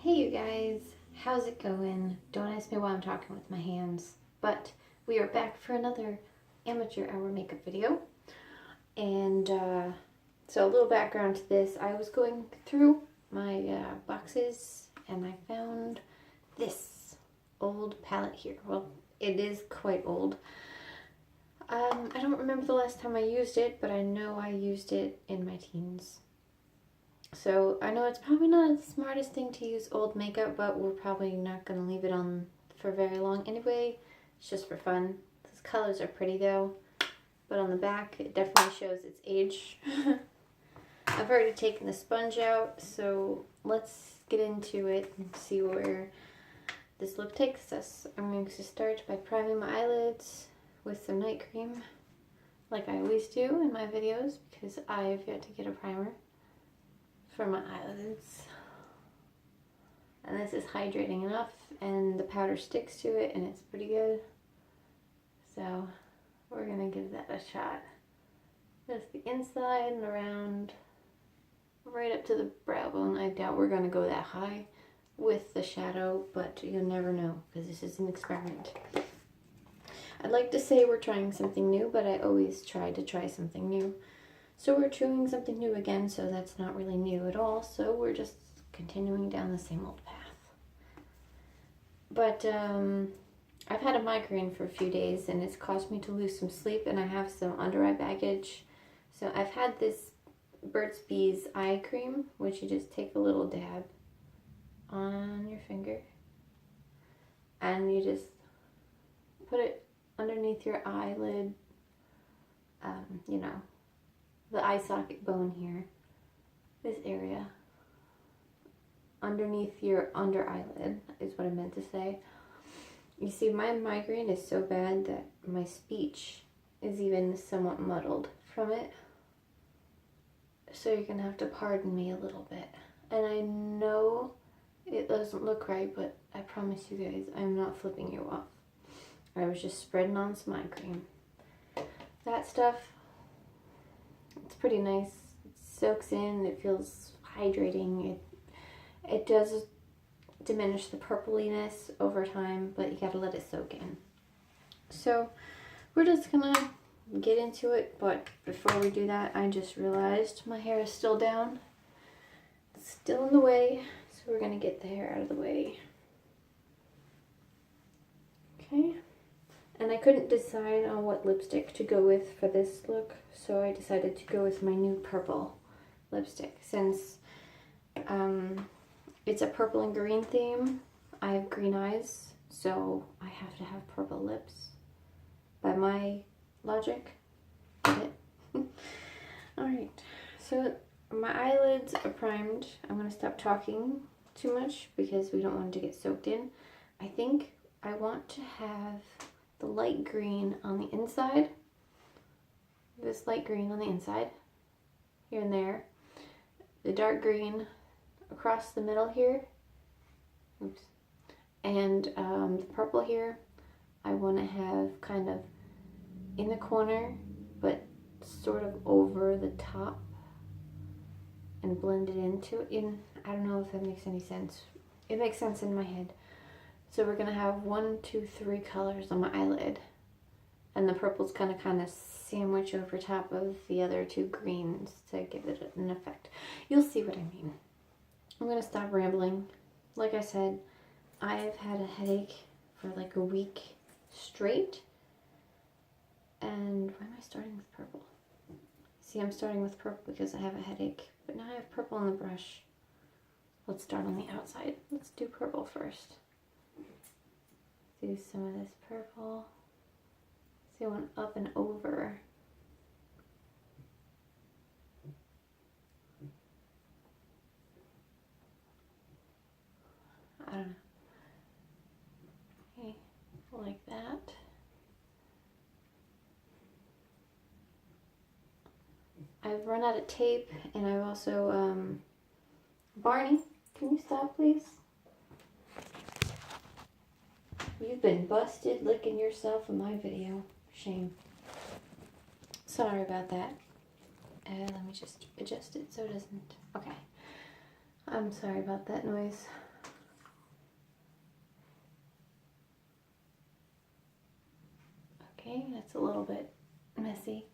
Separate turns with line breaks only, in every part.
Hey you guys, how's it going? Don't ask me why I'm talking with my hands, but we are back for another amateur hour makeup video. And so a little background to this, I was going through my boxes and I found this old palette here. Well, it is quite old. I don't remember the last time I used it, but I know I used it in my teens. So I know it's probably not the smartest thing to use old makeup, but we're probably not going to leave it on for very long anyway. It's just for fun. These colors are pretty though, but on the back it definitely shows its age. I've already taken the sponge out, so let's get into it and see where this look takes us. I'm going to start by priming my eyelids with some night cream, like I always do in my videos, because I've yet to get a primer for my eyelids. And this is hydrating enough, and the powder sticks to it, and it's pretty good. So we're gonna give that a shot. Just the inside and around, right up to the brow bone. I doubt we're gonna go that high with the shadow, but you never know, because this is an experiment. I'd like to say we're trying something new, but I always try to try something new. So we're doing something new again, so that's not really new at all. So we're just continuing down the same old path. But I've had a migraine for a few days, and it's caused me to lose some sleep, and I have some under eye baggage. So I've had this Burt's Bees eye cream, which you just take a little dab on your finger, and you just put it underneath your eyelid, you know, the eye socket bone here, this area, underneath your under eyelid is what I meant to say. You see, my migraine is so bad that my speech is even somewhat muddled from it. So you're gonna have to pardon me a little bit. And I know it doesn't look right, but I promise you guys, I'm not flipping you off. I was just spreading on some eye cream. That stuff, it's pretty nice. It soaks in, it feels hydrating. It does diminish the purpliness over time, but you gotta let it soak in. So we're just gonna get into it, but before we do that, I just realized my hair is still down. It's still in the way, so we're gonna get the hair out of the way. Okay. And I couldn't decide on what lipstick to go with for this look, so I decided to go with my new purple lipstick. Since it's a purple and green theme, I have green eyes, so I have to have purple lips. By my logic, get it? Alright, so my eyelids are primed. I'm going to stop talking too much because we don't want it to get soaked in. I think I want to have the light green on the inside, this light green on the inside, here and there, the dark green across the middle here, oops, and the purple here, I want to have kind of in the corner, but sort of over the top, and blend it into it. I don't know if that makes any sense. It makes sense in my head. So we're gonna have 1, 2, 3 colors on my eyelid, and the purple's gonna kind of sandwich over top of the other 2 greens to give it an effect. You'll see what I mean. I'm gonna stop rambling. Like I said, I've had a headache for like a week straight, and why am I starting with purple? See, I'm starting with purple because I have a headache, but now I have purple on the brush. Let's start on the outside. Let's do purple first. Do some of this purple. See, I went up and over. I don't know. Okay, like that. I've run out of tape, and I've also, Barney, can you stop, please? You've been busted licking yourself in my video. Shame. Sorry about that. Let me just adjust it so it doesn't. Okay. I'm sorry about that noise. Okay, that's a little bit messy.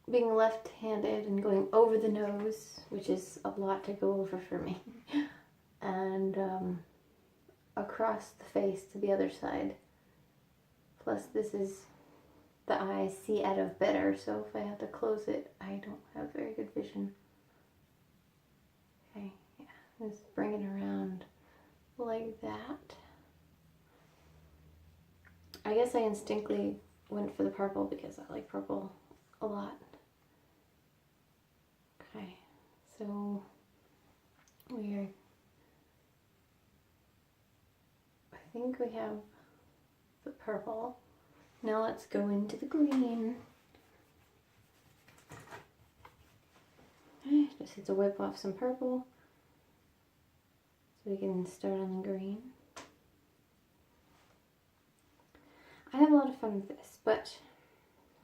Being left-handed and going over the nose, which is a lot to go over for me, and across the face to the other side. Plus this is the eye see out of better, so if I have to close it, I don't have very good vision. Okay, yeah, just bring it around like that. I guess I instinctively went for the purple because I like purple a lot. Okay, so I think we have the purple. Now let's go into the green. Okay, just have to wipe off some purple so we can start on the green. I have a lot of fun with this, but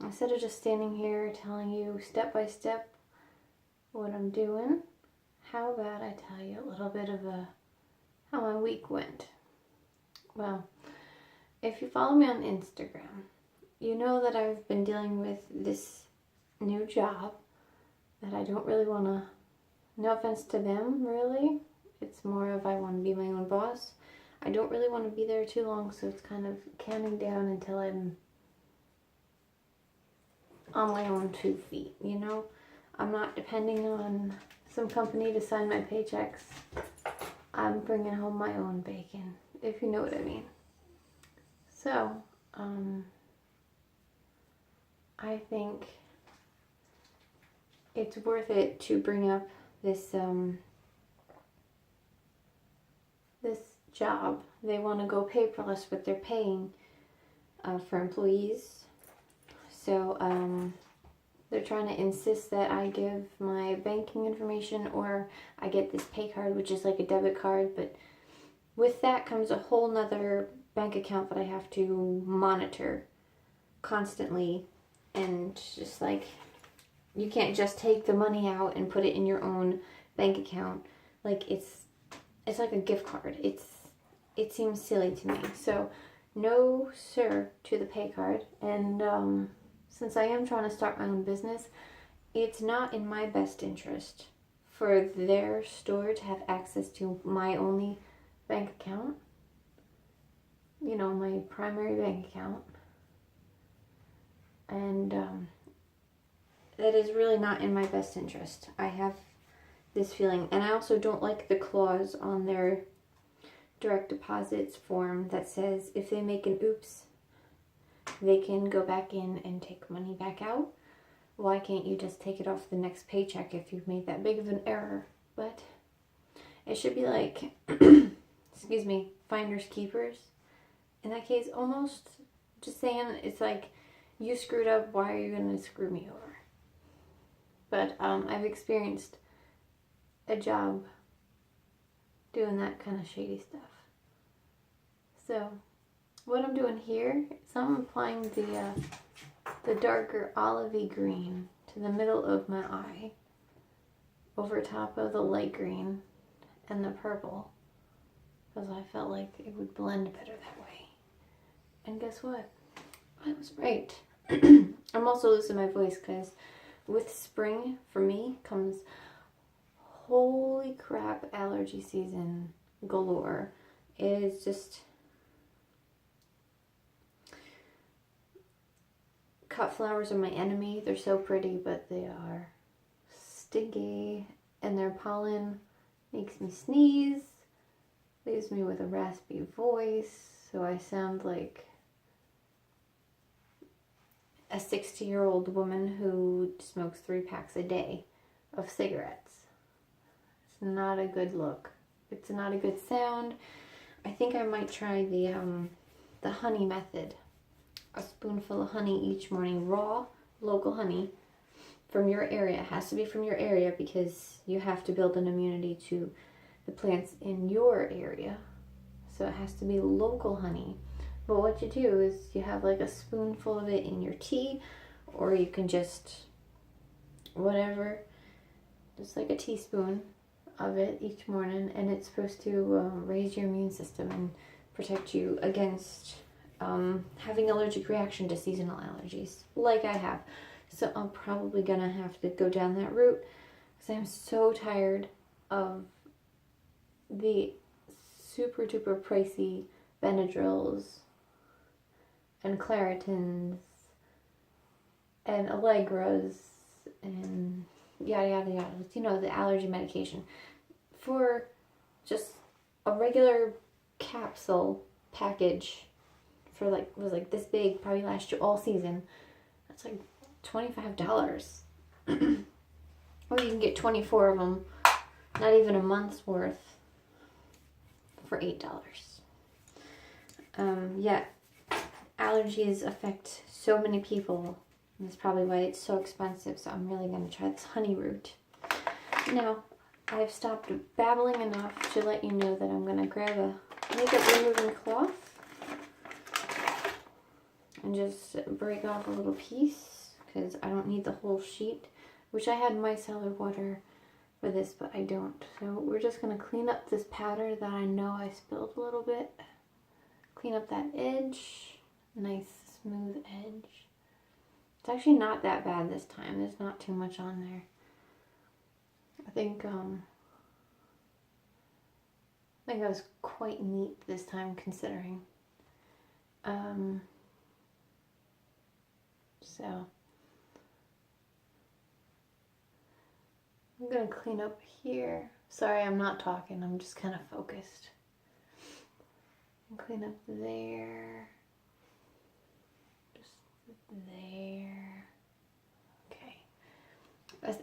instead of just standing here telling you step by step what I'm doing, how about I tell you a little bit of how my week went. Well, if you follow me on Instagram, you know that I've been dealing with this new job that I don't really want to, no offense to them really, it's more of I want to be my own boss. I don't really want to be there too long, so it's kind of counting down until I'm on my own 2 feet, you know? I'm not depending on some company to sign my paychecks. I'm bringing home my own bacon, if you know what I mean. So, I think it's worth it to bring up this this job. They want to go paperless what they're paying for employees. So they're trying to insist that I give my banking information or I get this pay card, which is like a debit card, but with that comes a whole nother bank account that I have to monitor constantly. And just like, you can't just take the money out and put it in your own bank account. Like it's like a gift card. It seems silly to me. So no sir to the pay card. And since I am trying to start my own business, it's not in my best interest for their store to have access to my only bank account. You know, my primary bank account. And that is really not in my best interest. I have this feeling. And I also don't like the clause on their direct deposits form that says if they make an oops, they can go back in and take money back out. Why can't you just take it off the next paycheck if you've made that big of an error? But it should be like, excuse me, finders keepers. In that case, almost just saying it's like, you screwed up, why are you going to screw me over? But I've experienced a job doing that kind of shady stuff. So what I'm doing here is I'm applying the darker olivey green to the middle of my eye over top of the light green and the purple because I felt like it would blend better that way. And guess what? I was right. I'm also losing my voice because with spring, for me, comes holy crap allergy season galore. It is just... Cut flowers are my enemy. They're so pretty, but they are stinky. And their pollen makes me sneeze. Leaves me with a raspy voice. So I sound like a 60-year-old woman who smokes 3 packs a day of cigarettes. It's not a good look. It's not a good sound. I think I might try the honey method. A spoonful of honey each morning, raw, local honey from your area. It has to be from your area because you have to build an immunity to the plants in your area. So it has to be local honey. But what you do is you have like a spoonful of it in your tea, or you can just, whatever, just like a teaspoon of it each morning, and it's supposed to raise your immune system and protect you against having allergic reaction to seasonal allergies, like I have. So I'm probably gonna have to go down that route because I'm so tired of the super duper pricey Benadryls and Claritins and Allegras and yada yada yada. You know, the allergy medication for just a regular capsule package for like, was like this big, probably last you all season. That's like $25. Or you can get 24 of them, not even a month's worth, for $8. Yeah, allergies affect so many people. And that's probably why it's so expensive. So I'm really going to try this honey root. Now, I've stopped babbling enough to let you know that I'm going to grab a makeup removing cloth and just break off a little piece because I don't need the whole sheet, which I had micellar water for this, but I don't. So we're just going to clean up this powder that I know I spilled a little bit. Clean up that edge. Nice smooth edge. It's actually not that bad this time. There's not too much on there. I think I was quite neat this time considering. So I'm gonna clean up here. Sorry, I'm not talking. I'm just kind of focused. And clean up there. Just there. Okay.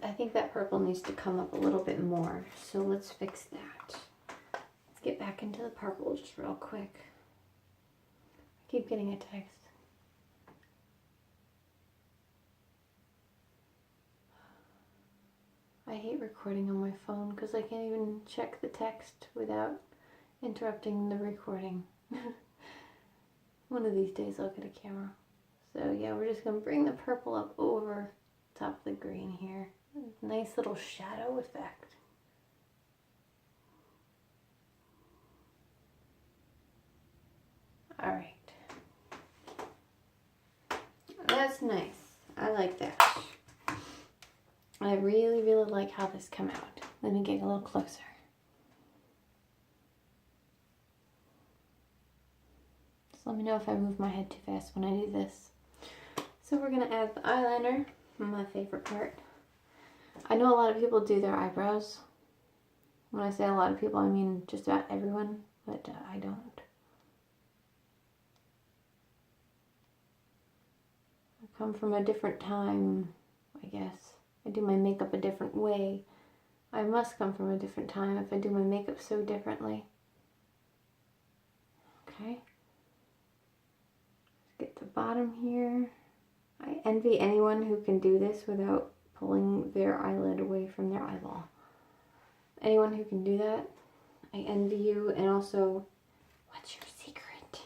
I think that purple needs to come up a little bit more. So let's fix that. Let's get back into the purple just real quick. I keep getting a text. I hate recording on my phone because I can't even check the text without interrupting the recording. One of these days I'll get a camera. So yeah, we're just going to bring the purple up over top of the green here. Nice little shadow effect. Alright. That's nice. I like that. I really, really like how this came out. Let me get a little closer. Just let me know if I move my head too fast when I do this. So we're going to add the eyeliner, my favorite part. I know a lot of people do their eyebrows. When I say a lot of people, I mean just about everyone, but I don't. I come from a different time, I guess. I do my makeup a different way. I must come from a different time if I do my makeup so differently. Okay. Let's get the bottom here. I envy anyone who can do this without pulling their eyelid away from their eyeball. Anyone who can do that, I envy you. And also, what's your secret?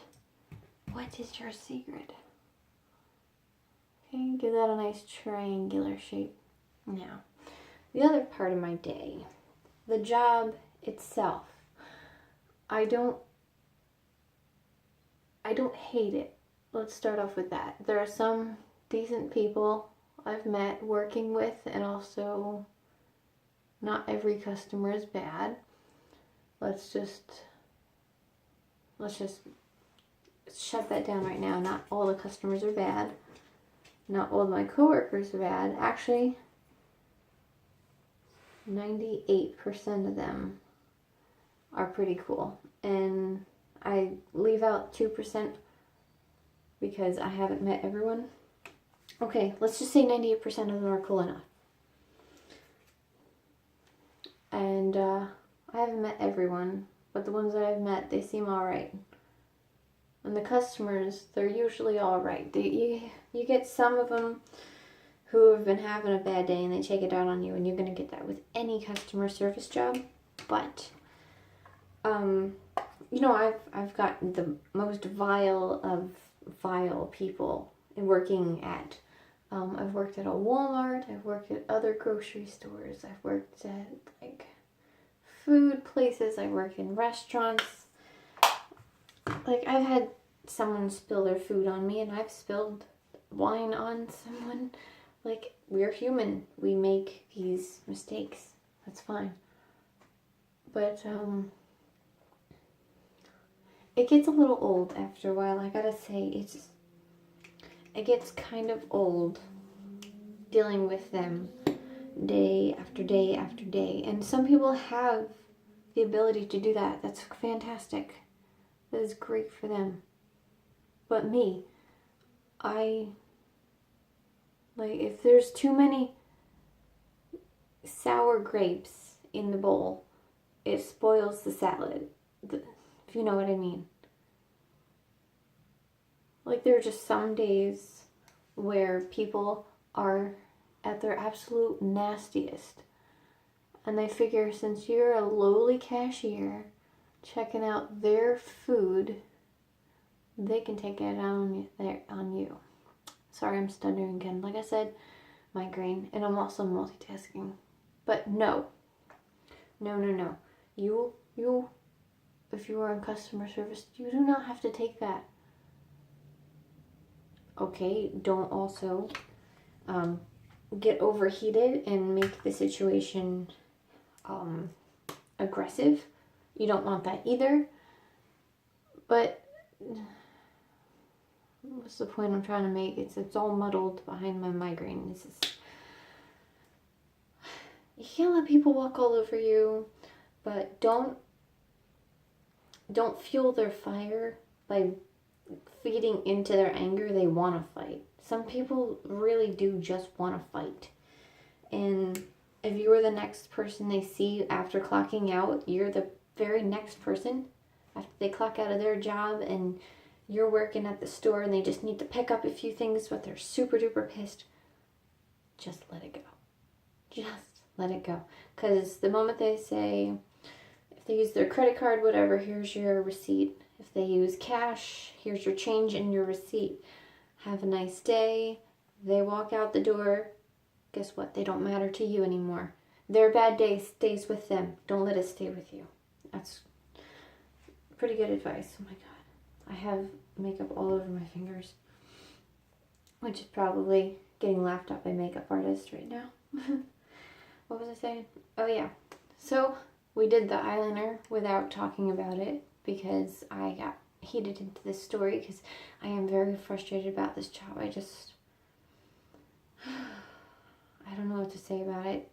What is your secret? Okay, give that a nice triangular shape. Now, the other part of my day, the job itself. I don't hate it. Let's start off with that. There are some decent people I've met working with, and also not every customer is bad. Let's just shut that down right now. Not all the customers are bad. Not all of my coworkers are bad. Actually, 98% of them are pretty cool. And I leave out 2% because I haven't met everyone. Okay, let's just say 98% of them are cool enough. And I haven't met everyone, but the ones that I've met, they seem alright. And the customers, they're usually alright. You get some of them who have been having a bad day and they take it out on you, and you're going to get that with any customer service job. But, you know, I've got the most vile of vile people working at, I've worked at a Walmart, I've worked at other grocery stores, I've worked at, like, food places, I've worked in restaurants. Like, I've had someone spill their food on me, and I've spilled wine on someone. Like, we're human. We make these mistakes. That's fine. But, it gets a little old after a while. I gotta say, it gets kind of old dealing with them day after day after day. And some people have the ability to do that. That's fantastic. That is great for them. But me, if there's too many sour grapes in the bowl, it spoils the salad, if you know what I mean. Like, there are just some days where people are at their absolute nastiest, and they figure, since you're a lowly cashier checking out their food, they can take it on you. Sorry, I'm stuttering again. Like I said, migraine, and I'm also multitasking. But no. You, if you are in customer service, you do not have to take that. Okay, don't also get overheated and make the situation aggressive. You don't want that either. But what's the point I'm trying to make? It's all muddled behind my migraine. You can't let people walk all over you, but don't fuel their fire by feeding into their anger. They want to fight. Some people really do just want to fight. And if you are the next person they see after clocking out, you're the very next person after they clock out of their job, and you're working at the store and they just need to pick up a few things, but they're super duper pissed. Just let it go. Just let it go. Because the moment they say, if they use their credit card, whatever, here's your receipt. If they use cash, here's your change and your receipt. Have a nice day. They walk out the door. Guess what? They don't matter to you anymore. Their bad day stays with them. Don't let it stay with you. That's pretty good advice. Oh my God. I have makeup all over my fingers, which is probably getting laughed at by makeup artists right now. What was I saying? Oh yeah. So we did the eyeliner without talking about it because I got heated into this story because I am very frustrated about this job. I don't know what to say about it.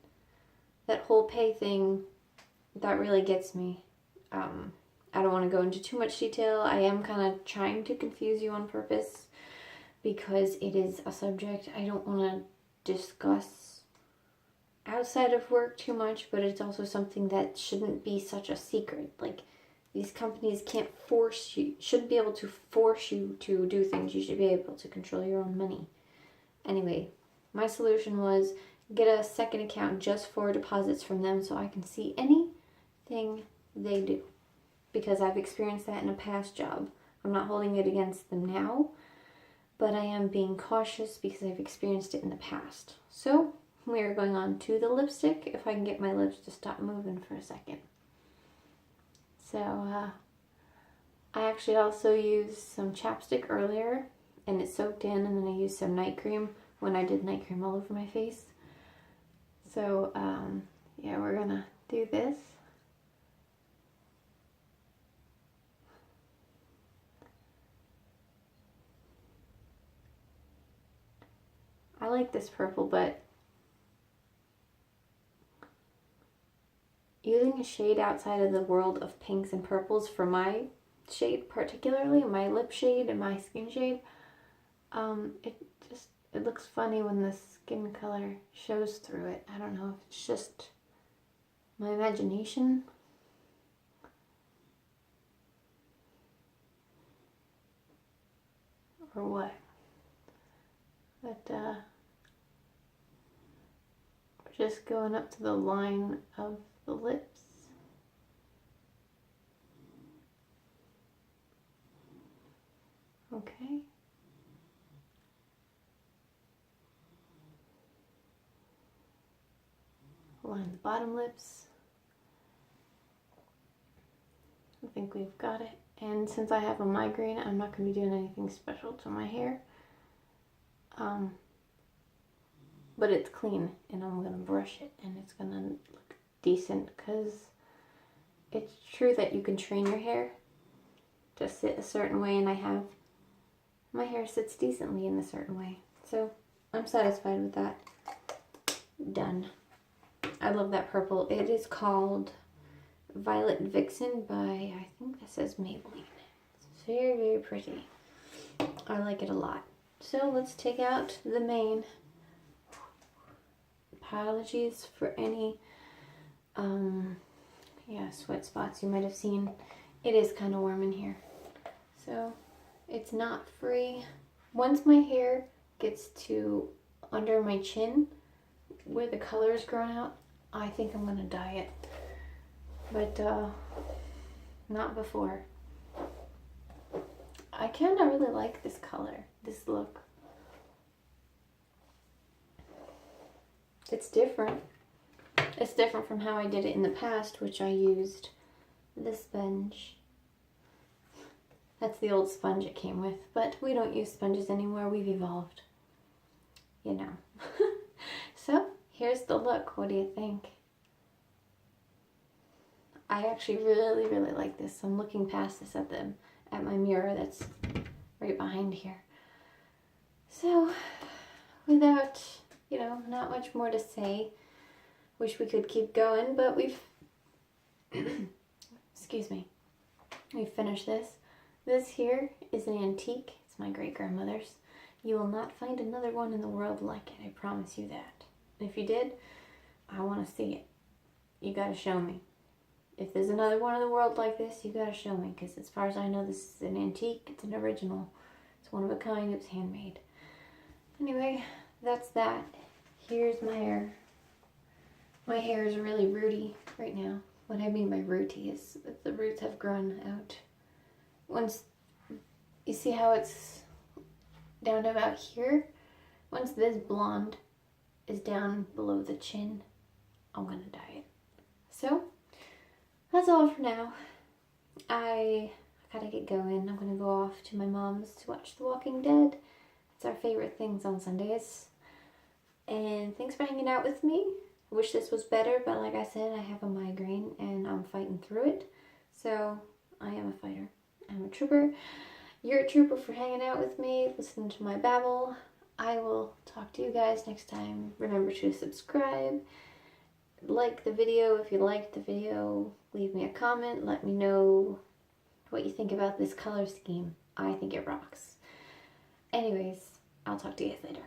That whole pay thing, that really gets me. I don't want to go into too much detail. I am kind of trying to confuse you on purpose because it is a subject I don't want to discuss outside of work too much, but it's also something that shouldn't be such a secret. Like, these companies can't force you, shouldn't be able to force you to do things. You should be able to control your own money. Anyway, my solution was get a second account just for deposits from them so I can see anything they do. Because I've experienced that in a past job. I'm not holding it against them now, but I am being cautious because I've experienced it in the past. So we are going on to the lipstick, if I can get my lips to stop moving for a second. So I actually also used some chapstick earlier, and it soaked in, and then I used some night cream when I did night cream all over my face. So yeah, we're gonna do this. I like this purple, but using a shade outside of the world of pinks and purples for my shade, particularly my lip shade and my skin shade, it looks funny when the skin color shows through it. I don't know if it's just my imagination. Or what. But we're just going up to the line of the lips. Okay. Line the bottom lips. I think we've got it. And since I have a migraine, I'm not going to be doing anything special to my hair. But it's clean, and I'm going to brush it, and it's going to look decent, because it's true that you can train your hair to sit a certain way, and my hair sits decently in a certain way. So I'm satisfied with that. Done. I love that purple. It is called Violet Vixen by, I think this says Maybelline. It's very, very pretty. I like it a lot. So let's take out the mane. Apologies for any sweat spots you might have seen. It is kind of warm in here, so it's not free. Once my hair gets to under my chin where the color is grown out, I think I'm gonna dye it, but not before. I kind of really like this color, this look. It's different. It's different from how I did it in the past, which I used the sponge. That's the old sponge it came with, but we don't use sponges anymore. We've evolved, you know. So here's the look. What do you think? I actually really, really like this. I'm looking past this at my mirror that's right behind here. So without, not much more to say. Wish we could keep going, but we've excuse me, we've finished this. This here is an antique. It's my great-grandmother's. You will not find another one in the world like it, I promise you that. If you did, I want to see it. You gotta show me. If there's another one in the world like this, you gotta show me, because as far as I know, this is an antique. It's an original. It's one of a kind. It's handmade. Anyway, that's that. Here's my hair. My hair is really rooty right now. What I mean by rooty is that the roots have grown out. Once, you see how it's down to about here? Once this blonde is down below the chin, I'm gonna dye it. So, that's all for now. I gotta get going. I'm gonna go off to my mom's to watch The Walking Dead. It's our favorite things on Sundays. And thanks for hanging out with me. I wish this was better, but like I said, I have a migraine and I'm fighting through it. So, I am a fighter. I'm a trooper. You're a trooper for hanging out with me, listening to my babble. I will talk to you guys next time. Remember to subscribe. Like the video if you liked the video. Leave me a comment. Let me know what you think about this color scheme. I think it rocks. Anyways, I'll talk to you guys later.